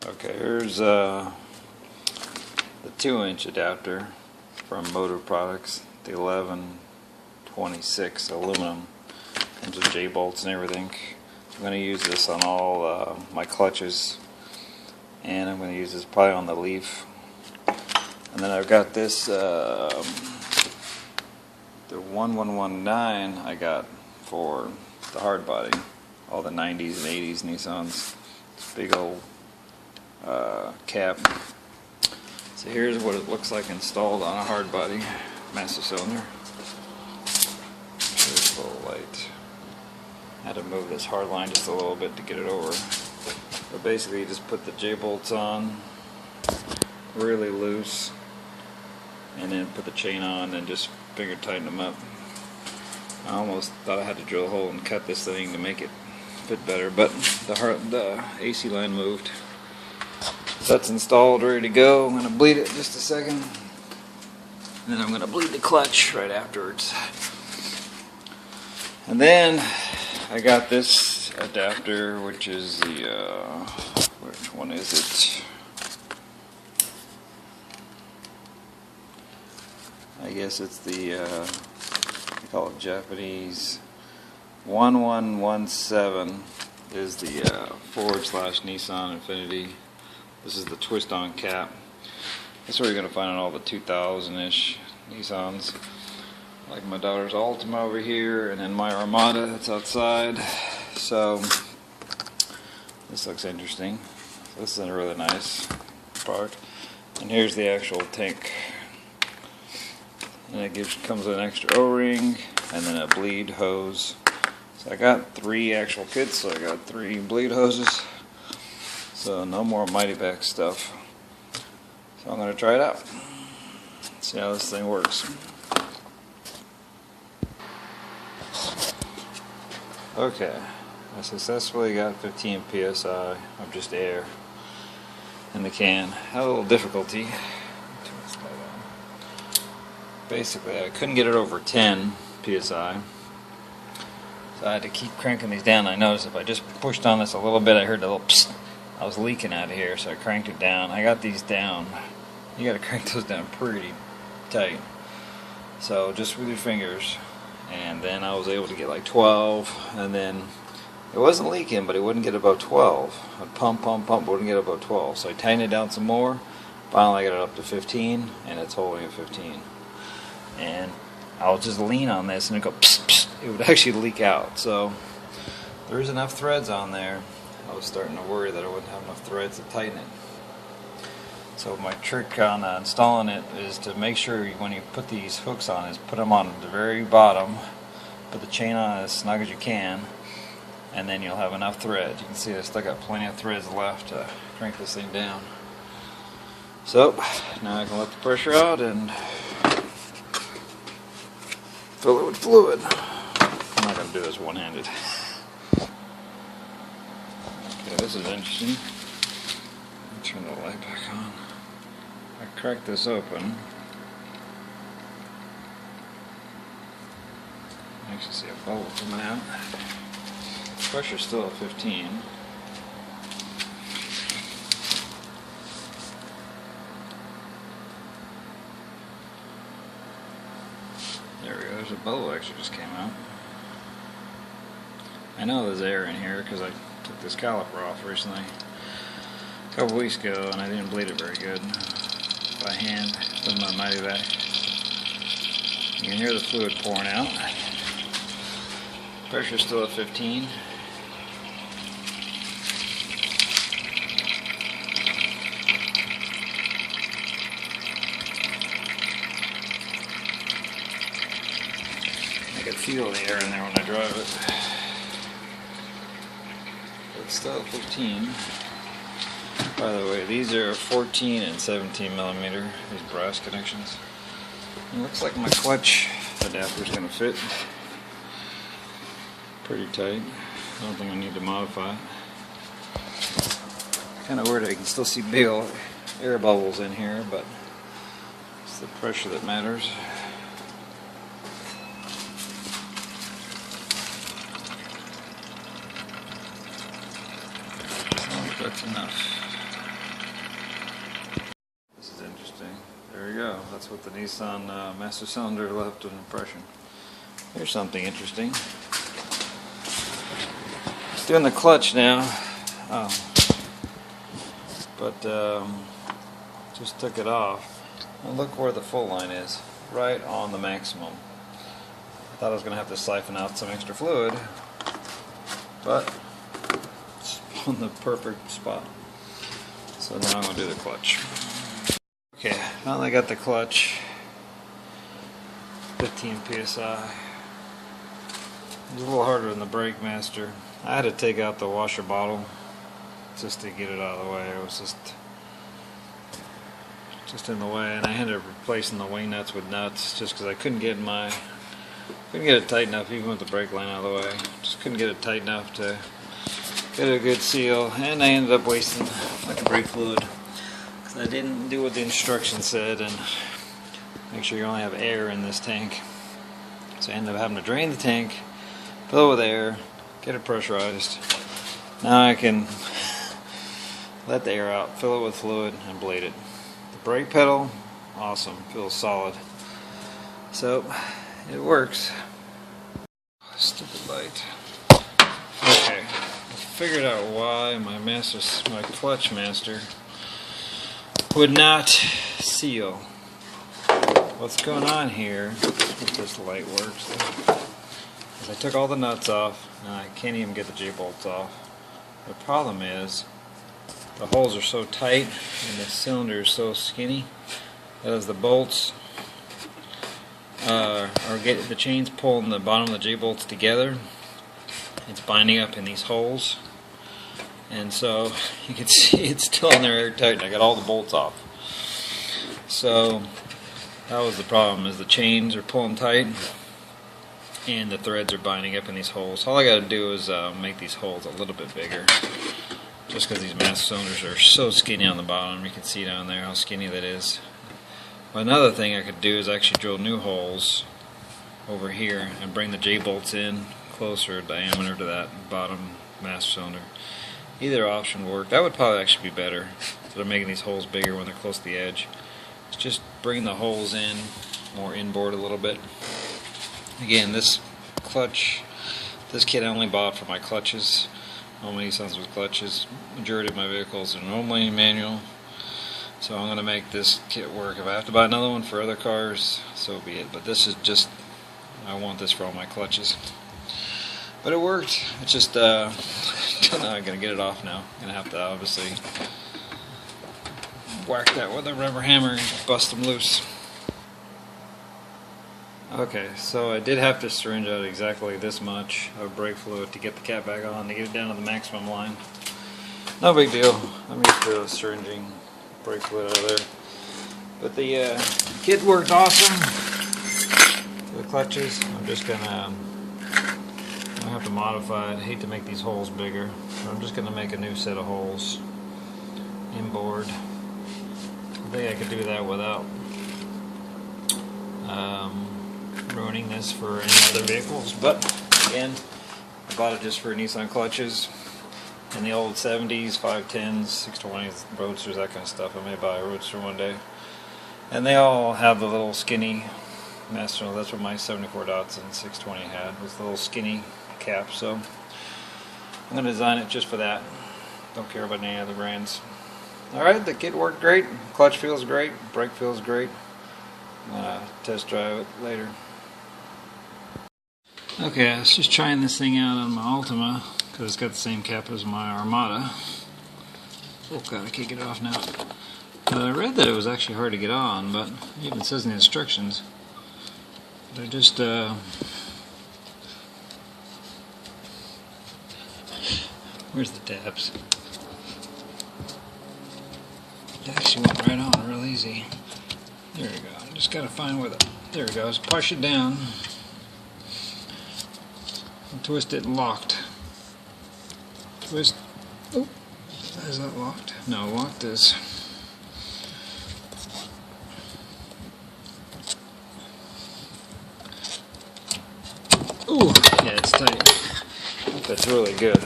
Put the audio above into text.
Okay, here's the 2-inch adapter from Motor Products, the 1126 aluminum. Comes with J-bolts and everything. I'm going to use this on all my clutches, and I'm going to use this probably on the leaf. And then I've got this, the 1119 I got for the hardbody, all the 90s and 80s Nissans. This big old cap. So here's what it looks like installed on a hardbody master cylinder. Here's a little light. I had to move this hard line just a little bit to get it over. But basically you just put the J-bolts on really loose, and then put the chain on and just finger tighten them up. I almost thought I had to drill a hole and cut this thing to make it fit better, but the AC line moved. So that's installed, ready to go. I'm going to bleed it in just a second, and then I'm going to bleed the clutch right afterwards. And then I got this adapter, which is the which one is it? I guess it's the they call it Japanese 1117 is the /Nissan Infiniti. This is the twist-on cap. That's where you're going to find all the 2000-ish Nissans. Like my daughter's Altima over here, and then my Armada that's outside. So this looks interesting. So this is a really nice product. And here's the actual tank. And it comes with an extra O-ring and then a bleed hose. So I got 3 actual kits, so I got 3 bleed hoses. So no more Mighty Back stuff. So I'm going to try it out. See how this thing works. Okay, I successfully got 15 psi of just air in the can. Had a little difficulty. Basically, I couldn't get it over 10 psi, so I had to keep cranking these down. I noticed if I just pushed on this a little bit, I heard a little psst. I was leaking out of here, so I cranked it down. I got these down. You got to crank those down pretty tight. So just with your fingers, and then I was able to get like 12, and then it wasn't leaking, but it wouldn't get above 12. I'd pump, wouldn't get above 12. So I tightened it down some more. Finally, I got it up to 15, and it's holding at 15. And I'll just lean on this and it go psst, psst. It would actually leak out. So there's enough threads on there. I was starting to worry that I wouldn't have enough threads to tighten it. So my trick on installing it is to make sure when you put these hooks on is put them on the very bottom, put the chain on as snug as you can, and then you'll have enough threads. You can see I still got plenty of threads left to crank this thing down. So now I can let the pressure out and fill it with fluid. I'm not going to do this one-handed. Okay, this is interesting. Let me turn the light back on. I crack this open. I actually see a bubble coming out. Pressure's still at 15. There we go, there's a bubble actually just came out. I know there's air in here because I took this caliper off recently, a couple weeks ago, and I didn't bleed it very good by hand with my Mighty Back. You can hear the fluid pouring out. Pressure's still at 15. I can feel the air in there when I drive it. It's still at 15. By the way, these are 14 and 17 millimeter, these brass connections. It looks like my clutch adapter is going to fit pretty tight. I don't think I need to modify it. Kind of weird, I can still see big old air bubbles in here, but it's the pressure that matters. I think that's enough. go. That's what the Nissan master cylinder left an impression. Here's something interesting. It's doing the clutch now. But just took it off. And look where the full line is. Right on the maximum. I thought I was going to have to siphon out some extra fluid. But it's on the perfect spot. So now I'm going to do the clutch. Okay, finally got the clutch. 15 psi. It was a little harder than the brake master. I had to take out the washer bottle just to get it out of the way. It was just in the way, and I ended up replacing the wing nuts with nuts just because I couldn't get it tight enough, even with the brake line out of the way. Just couldn't get it tight enough to get a good seal, and I ended up wasting like brake fluid because I didn't do what the instructions said and make sure you only have air in this tank. So I ended up having to drain the tank, fill it with air, get it pressurized. Now I can let the air out, fill it with fluid, and blade it. The brake pedal, awesome, feels solid. So it works. Stupid light. Okay, I figured out why my clutch master would not seal. What's going on here, if this light works, is I took all the nuts off and I can't even get the J-bolts off. The problem is the holes are so tight and the cylinder is so skinny that as the bolts the chains pulling the bottom of the J-bolts together, it's binding up in these holes, and so you can see it's still in there airtight, and I got all the bolts off. So that was the problem, is the chains are pulling tight and the threads are binding up in these holes. All I got to do is make these holes a little bit bigger, just because these master cylinders are so skinny on the bottom. You can see down there how skinny that is. But another thing I could do is actually drill new holes over here and bring the J-bolts in closer diameter to that bottom master cylinder. Either option worked. That would probably actually be better, instead of making these holes bigger when they're close to the edge. It's just bring the holes in more inboard a little bit. Again, this clutch, this kit I only bought for my clutches. Normally Nissans with clutches. Majority of my vehicles are normally manual. So I'm going to make this kit work. If I have to buy another one for other cars, so be it. But this is just, I want this for all my clutches. But it worked. It's just, I'm going to get it off now. I'm going to have to obviously whack that with a rubber hammer and bust them loose. Okay, so I did have to syringe out exactly this much of brake fluid to get the cap back on, to get it down to the maximum line. No big deal. I'm used to syringing brake fluid out of there. But the kit worked awesome. The clutches, I'm just gonna I have to modify it. I hate to make these holes bigger, so I'm just gonna make a new set of holes inboard. I think I could do that without ruining this for any other vehicles. But again, I bought it just for Nissan clutches. In the old 70s, 510s, 620s, Roadsters, that kind of stuff. I may buy a Roadster one day. And they all have the little skinny master. That's what my 74 Datsun 620 had, was the little skinny cap. So I'm going to design it just for that. Don't care about any other brands. Alright, the kit worked great. Clutch feels great. Brake feels great. I'm going to test drive it later. Okay, I was just trying this thing out on my Altima, because it's got the same cap as my Armada. Oh god, I can't get it off now. But I read that it was actually hard to get on, but it even says in the instructions. They're just, where's the tabs? It actually went right on real easy. There we go. Just gotta find where there it goes. Push it down. And twist it locked. Twist. Oh, is that locked? No, locked is. Ooh, yeah, it's tight. That's really good.